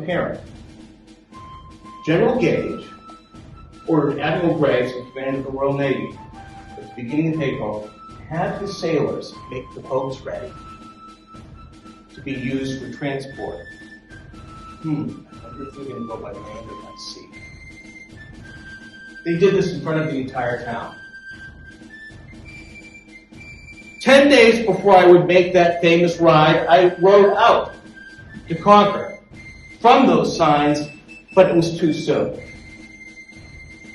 apparent. General Gage ordered Admiral Graves, in command of the Royal Navy, at the beginning of April, to have his sailors make the boats ready to be used for transport. I wonder if they're going to go by land or by sea. They did this in front of the entire town. 10 days before I would make that famous ride, I rode out to Concord from those signs, but it was too soon.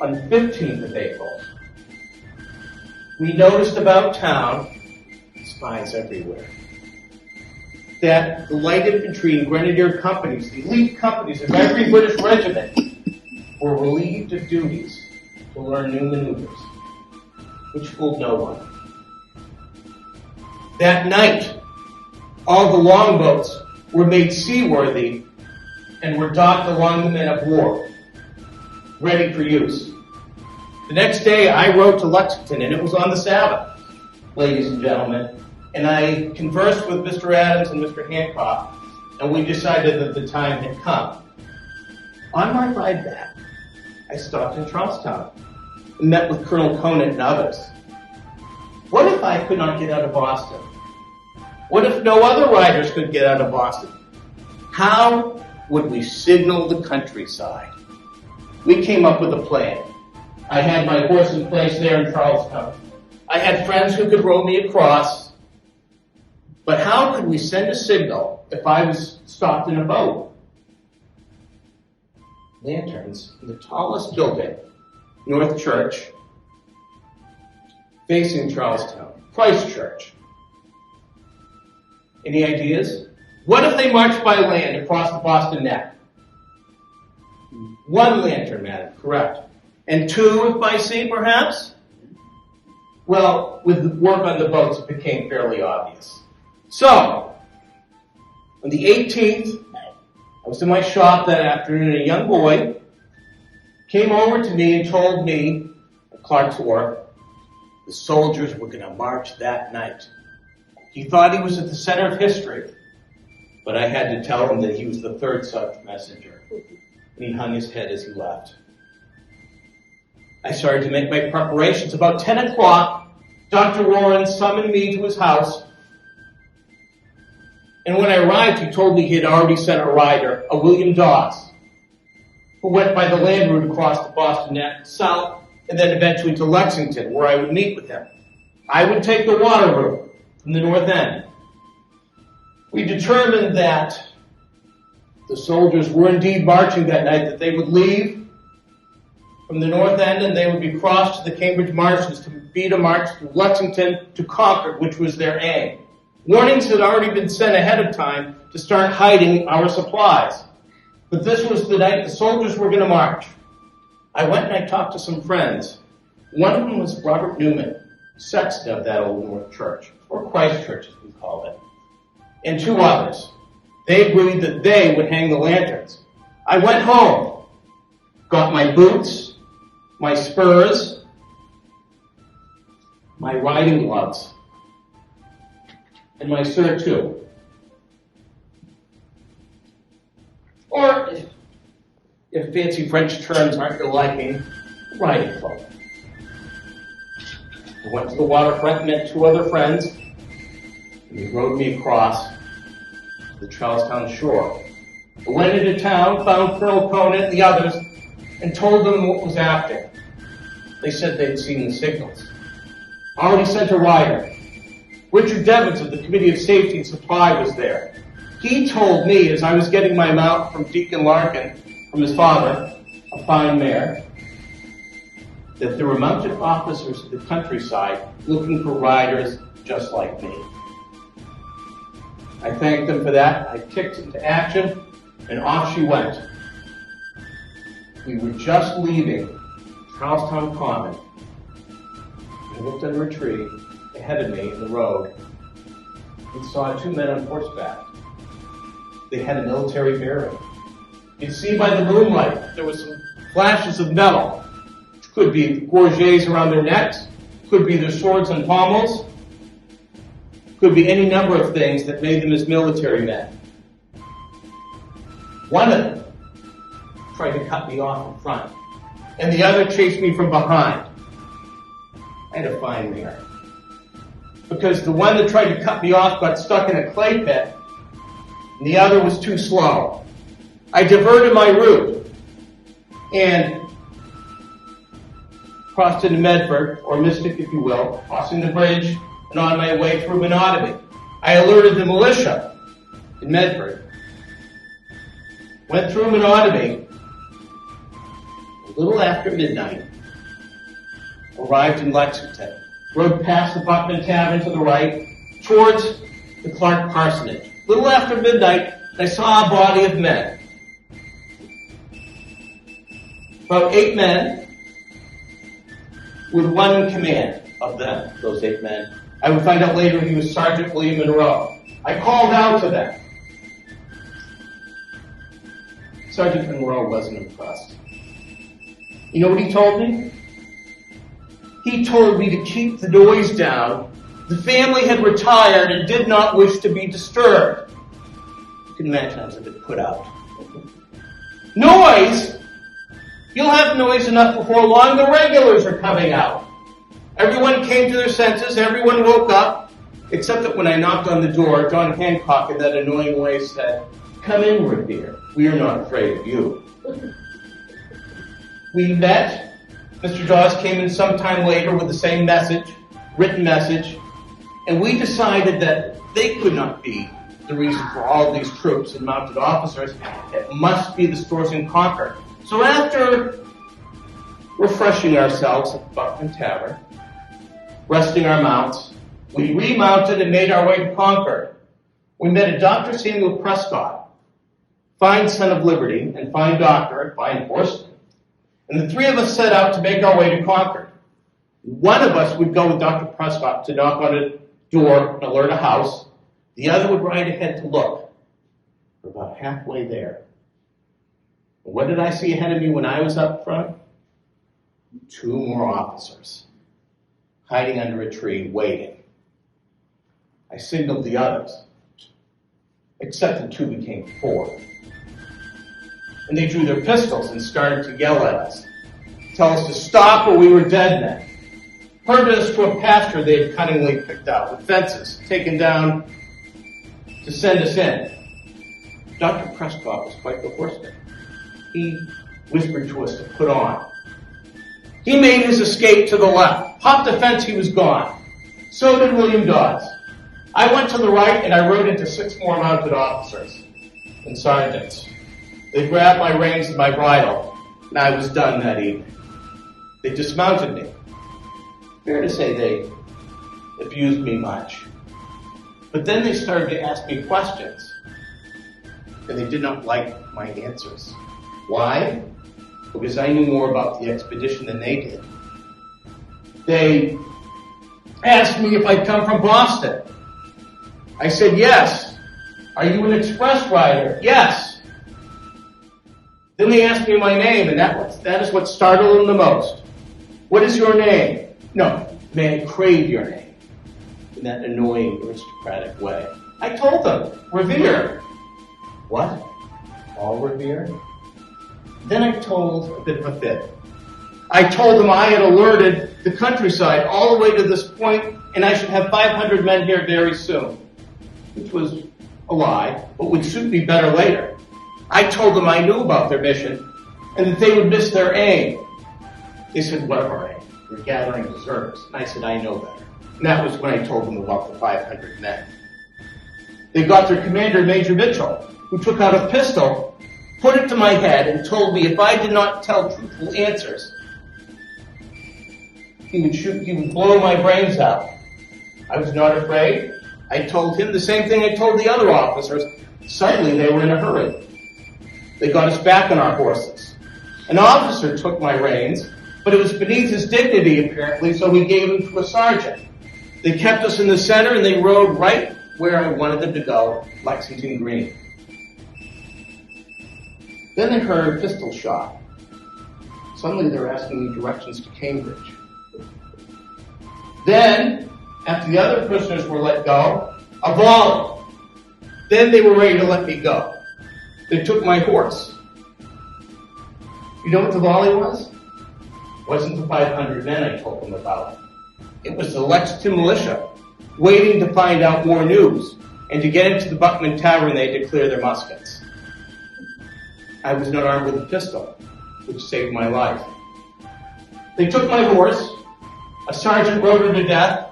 On the 15th of April, we noticed about town, spies everywhere, that the light infantry and grenadier companies, the elite companies of every British regiment, were relieved of duties to learn new maneuvers, which fooled no one. That night, all the longboats were made seaworthy and were docked along the men of war, ready for use. The next day, I rode to Lexington, and it was on the Sabbath, ladies and gentlemen, and I conversed with Mr. Adams and Mr. Hancock, and we decided that the time had come. On my ride back, I stopped in Charlestown and met with Colonel Conant and others. What if I could not get out of Boston? What if no other riders could get out of Boston? How would we signal the countryside? We came up with a plan. I had my horse in place there in Charlestown. I had friends who could row me across. But how could we send a signal if I was stopped in a boat? Lanterns in the tallest building, North Church, facing Charlestown, Christ Church. Any ideas? What if they marched by land across the Boston Neck? One lantern, madam, correct. And two if by sea, perhaps? Well, with the work on the boats, it became fairly obvious. So, on the 18th, I was in my shop that afternoon, and a young boy came over to me and told me at Clark's Wharf the soldiers were going to march that night. He thought he was at the center of history, but I had to tell him that he was the third such messenger, and he hung his head as he left. I started to make my preparations. About 10 o'clock, Dr. Warren summoned me to his house, and when I arrived, he told me he had already sent a rider, a William Dawes, who went by the land route across the Boston Neck south, and then eventually to Lexington, where I would meet with him. I would take the water route from the north end. We determined that the soldiers were indeed marching that night, that they would leave from the north end and they would be crossed to the Cambridge marshes to beat a march through Lexington to Concord, which was their aim. Warnings had already been sent ahead of time to start hiding our supplies. But this was the night the soldiers were going to march. I went and I talked to some friends. One of them was Robert Newman, sexton of that old North Church, or Christ Church as we called it, and two others. They agreed that they would hang the lanterns. I went home, got my boots, my spurs, my riding gloves, and my surtout. Or, if fancy French terms aren't your liking, riding cloak. I went to the waterfront, met two other friends, and they rowed me across to the Charlestown shore. I went into town, found Colonel Conant and the others, and told them what was happening. They said they'd seen the signals. Already sent a rider. Richard Devens of the Committee of Safety and Supply was there. He told me, as I was getting my mount from Deacon Larkin, from his father, a fine mare, that there were mounted officers of the countryside looking for riders just like me. I thanked them for that. I kicked into action, and off she went. We were just leaving Charlestown Common. I looked under a tree ahead of me in the road and saw two men on horseback. They had a military bearing. You could see by the moonlight there was some flashes of metal, which could be gorgets around their necks, could be their swords and pommels, could be any number of things that made them as military men. One of them tried to cut me off in front, and the other chased me from behind. I had a fine mare, because the one that tried to cut me off got stuck in a clay pit, and the other was too slow. I diverted my route and crossed into Medford, or Mystic if you will, crossing the bridge and on my way through Monotony. I alerted the militia in Medford, went through Monotony, a little after midnight, arrived in Lexington, rode past the Buckman Tavern to the right, towards the Clark Parsonage. A little after midnight, I saw a body of men. About 8 men, with one in command of them, those 8 men. I would find out later he was Sergeant William Monroe. I called out to them. Sergeant Monroe wasn't impressed. You know what he told me? He told me to keep the noise down. The family had retired and did not wish to be disturbed. You can imagine I was a bit put out. Noise? You'll have noise enough before long. The regulars are coming out. Everyone came to their senses. Everyone woke up. Except that when I knocked on the door, John Hancock in that annoying way said, "Come in, Revere. We are not afraid of you." We met. Mr. Dawes came in some time later with the same message, written message, and we decided that they could not be the reason for all these troops and mounted officers. It must be the stores in Concord. So after refreshing ourselves at the Buckman Tavern, resting our mounts, we remounted and made our way to Concord. We met a Dr. Samuel Prescott, fine son of liberty and fine doctor and fine horseman. And the 3 of us set out to make our way to Concord. One of us would go with Dr. Prescott to knock on a door and alert a house. The other would ride ahead to look. We're about halfway there. What did I see ahead of me when I was up front? 2 more officers, hiding under a tree, waiting. I signaled the others, except the 2 became 4. And they drew their pistols and started to yell at us, tell us to stop or we were dead men. Herded us to a pasture they had cunningly picked out, with fences taken down to send us in. Dr. Prescott was quite the horseman. He whispered to us to put on. He made his escape to the left. Hopped the fence, he was gone. So did William Dawes. I went to the right and I rode into 6 more mounted officers and sergeants. They grabbed my reins and my bridle, and I was done that evening. They dismounted me. Fair to say they abused me much. But then they started to ask me questions, and they did not like my answers. Why? Because I knew more about the expedition than they did. They asked me if I'd come from Boston. I said, yes. Are you an express rider? Yes. Then they asked me my name, and that is what startled them the most. What is your name? No, may I crave your name? In that annoying aristocratic way. I told them, Revere. What? Paul Revere? Then I told a bit of a fib. I told them I had alerted the countryside all the way to this point, and I should have 500 men here very soon. Which was a lie, but would suit me better later. I told them I knew about their mission, and that they would miss their aim. They said, what of our aim? We're gathering deserters. And I said, I know better. And that was when I told them about the 500 men. They got their commander, Major Mitchell, who took out a pistol, put it to my head, and told me if I did not tell truthful answers, he would blow my brains out. I was not afraid. I told him the same thing I told the other officers. Suddenly, they were in a hurry. They got us back on our horses. An officer took my reins, but it was beneath his dignity, apparently, so he gave them to a sergeant. They kept us in the center, and they rode right where I wanted them to go, Lexington Green. Then they heard a pistol shot. Suddenly, they were asking me directions to Cambridge. Then, after the other prisoners were let go, a volley. Then they were ready to let me go. They took my horse. You know what the volley was? It wasn't the 500 men I told them about. It was the Lexington militia, waiting to find out more news, and to get into the Buckman Tavern they had to clear their muskets. I was not armed with a pistol, which saved my life. They took my horse, a sergeant rode her to death,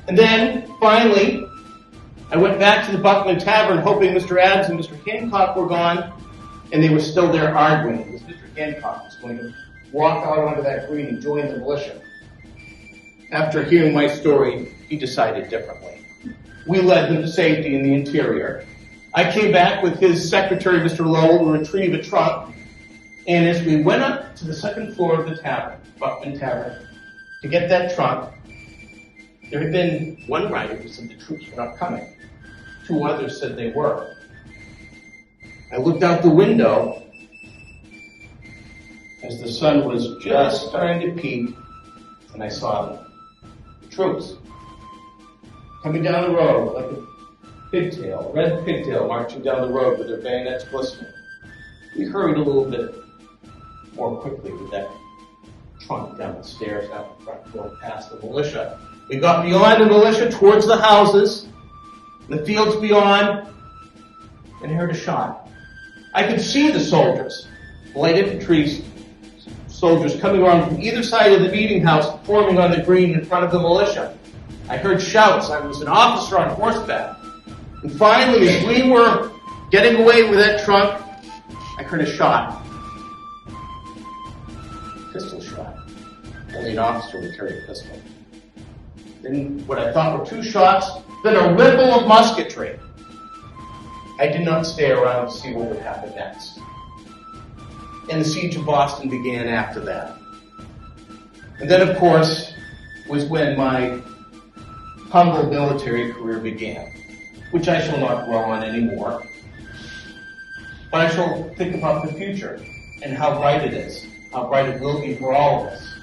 and then, finally, I went back to the Buckman Tavern hoping Mr. Adams and Mr. Hancock were gone, and they were still there arguing, because Mr. Hancock was going to walk out onto that green and join the militia. After hearing my story, he decided differently. We led them to safety in the interior. I came back with his secretary, Mr. Lowell, to retrieve a trunk, and as we went up to the second floor of the tavern, Buckman Tavern, to get that trunk, there had been one rider who said the troops were not coming. 2 others said they were. I looked out the window as the sun was just starting to peak, and I saw them. The troops coming down the road like a pigtail, red pigtail marching down the road with their bayonets glistening. We hurried a little bit more quickly with that trunk down the stairs, out the front door, past the militia. We got beyond the militia, towards the houses, the fields beyond, and heard a shot. I could see the soldiers, light infantry soldiers coming around from either side of the meeting house, forming on the green in front of the militia. I heard shouts. I was an officer on horseback. And finally, as we were getting away with that trunk, I heard a shot. Pistol shot. Only an officer would carry a pistol. Then what I thought were 2 shots, then a ripple of musketry. I did not stay around to see what would happen next. And the siege of Boston began after that. And then, of course, was when my humble military career began, which I shall not dwell on anymore. But I shall think about the future and how bright it is, how bright it will be for all of us.